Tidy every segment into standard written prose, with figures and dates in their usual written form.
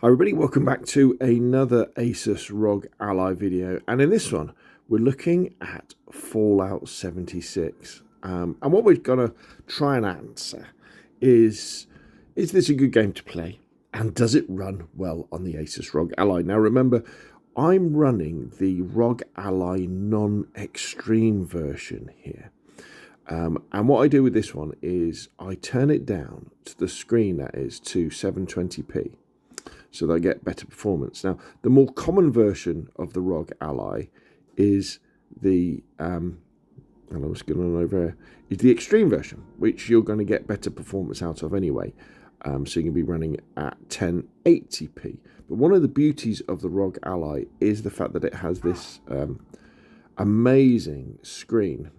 Hi everybody, welcome back to another ASUS ROG Ally video, and in this one we're looking at Fallout 76. And what we're going to try and answer is this a good game to play, and does it run well on the ASUS ROG Ally? Now remember, I'm running the ROG Ally non-extreme version here. And what I do with this one is I turn it down to the screen, that is, to 720p. So they get better performance. Now, the more common version of the ROG Ally is the hello, what's going on over here? Is the extreme version, which you're going to get better performance out of anyway. So you can be running at 1080p. But one of the beauties of the ROG Ally is the fact that it has this amazing screen.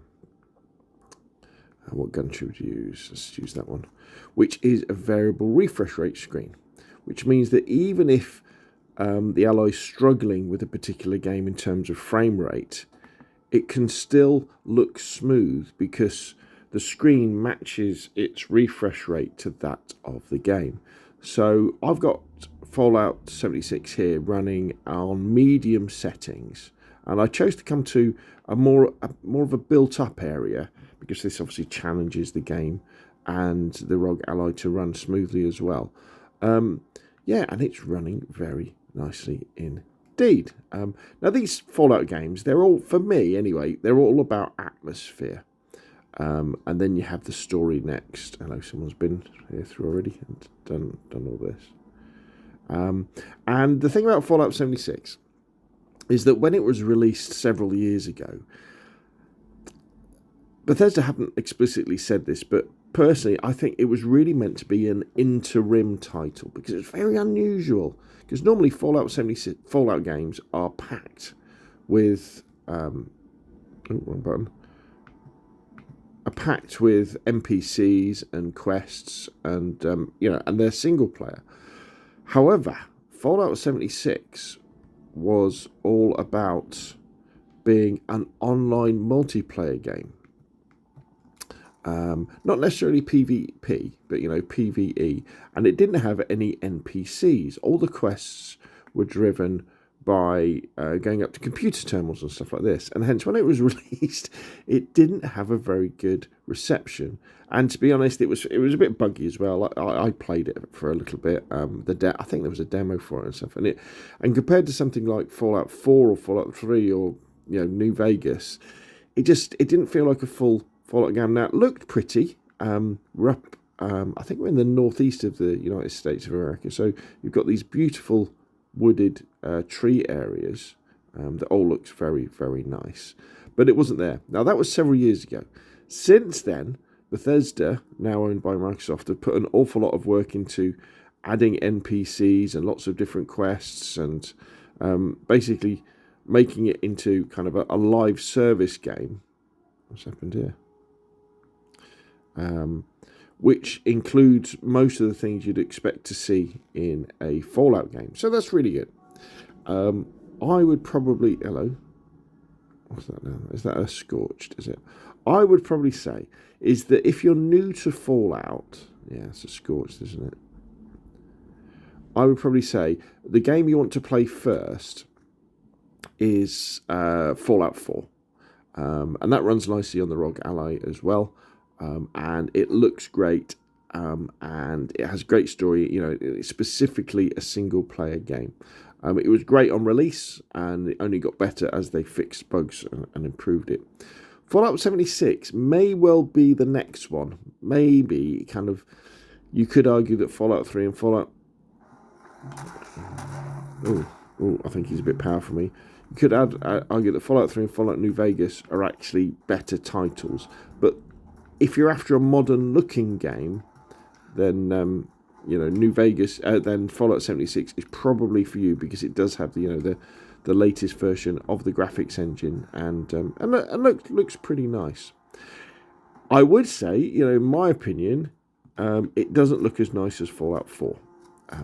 What gun should we use? Let's use that one, which is a variable refresh rate screen. Which means that even if the Ally is struggling with a particular game in terms of frame rate, it can still look smooth because the screen matches its refresh rate to that of the game. So I've got Fallout 76 here running on medium settings, and I chose to come to a more of a built-up area because this obviously challenges the game and the ROG Ally to run smoothly as well. Yeah, and it's running very nicely indeed. Now, these Fallout games, they're all, for me anyway, they're all about atmosphere. And then you have the story next. I know someone's been here through already and done all this. And the thing about Fallout 76 is that when it was released several years ago, Bethesda haven't explicitly said this, but personally, I think it was really meant to be an interim title because it's very unusual. Because normally Fallout 76 Fallout games are packed with wrong button. Are packed with NPCs and quests, and and they're single player. However, Fallout 76 was all about being an online multiplayer game. Not necessarily PvP, but PvE, and it didn't have any NPCs. All the quests were driven by going up to computer terminals and stuff like this, and hence when it was released, it didn't have a very good reception. And to be honest, it was a bit buggy as well. I played it for a little bit. I think there was a demo for it and stuff, and compared to something like Fallout 4 or Fallout 3 or New Vegas, it didn't feel like a full Fallout game. Now, it looked pretty. We're up, I think we're in the northeast of the United States of America. So you've got these beautiful wooded tree areas that all looks very, very nice. But it wasn't there. Now, that was several years ago. Since then, Bethesda, now owned by Microsoft, have put an awful lot of work into adding NPCs and lots of different quests and basically making it into kind of a live service game. What's happened here? Which includes most of the things you'd expect to see in a Fallout game. So that's really good. I would probably... Hello? What's that now? Is that a Scorched, is it? I would probably say is that if you're new to Fallout... Yeah, it's a Scorched, isn't it? I would probably say the game you want to play first is Fallout 4. And that runs nicely on the ROG Ally as well. And it looks great, and it has great story. It's specifically a single-player game. It was great on release, and it only got better as they fixed bugs and improved it. Fallout 76 may well be the next one. Maybe, you could argue that Fallout 3 and Fallout... Oh, I think he's a bit powerful for me. You could argue that Fallout 3 and Fallout New Vegas are actually better titles, but if you're after a modern-looking game, then New Vegas, then Fallout 76 is probably for you because it does have the latest version of the graphics engine and looks pretty nice. I would say, in my opinion, it doesn't look as nice as Fallout 4.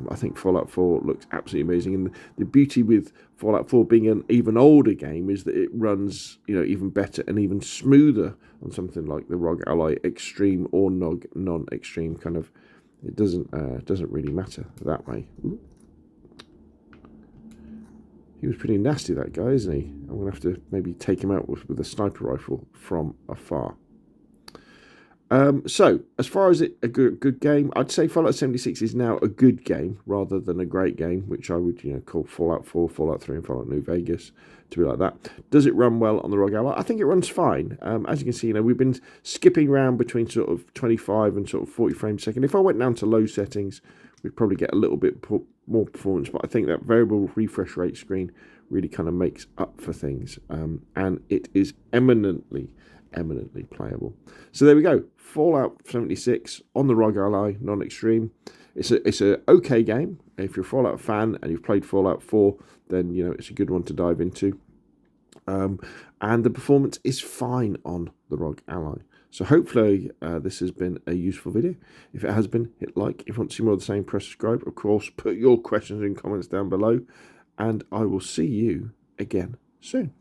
I think Fallout 4 looks absolutely amazing, and the beauty with Fallout 4 being an even older game is that it runs, even better and even smoother on something like the ROG Ally Extreme or non-extreme. It doesn't really matter that way. Ooh. He was pretty nasty, that guy, isn't he? I'm going to have to maybe take him out with a sniper rifle from afar. So, as far as a good game, I'd say Fallout 76 is now a good game rather than a great game, which I would call Fallout 4, Fallout 3, and Fallout New Vegas to be like that. Does it run well on the ROG Ally? I think it runs fine. As you can see, we've been skipping around between sort of 25 and sort of 40 frames a second. If I went down to low settings, we'd probably get a little bit more performance, but I think that variable refresh rate screen really kind of makes up for things, and it is eminently playable. So there we go, Fallout 76 on the ROG Ally non-extreme. It's a okay game. If you're a Fallout fan and you've played Fallout 4, then it's a good one to dive into. And the performance is fine on the ROG Ally. So hopefully this has been a useful video. If it has been, hit like. If you want to see more of the same, press subscribe. Of course, put your questions and comments down below, and I will see you again soon.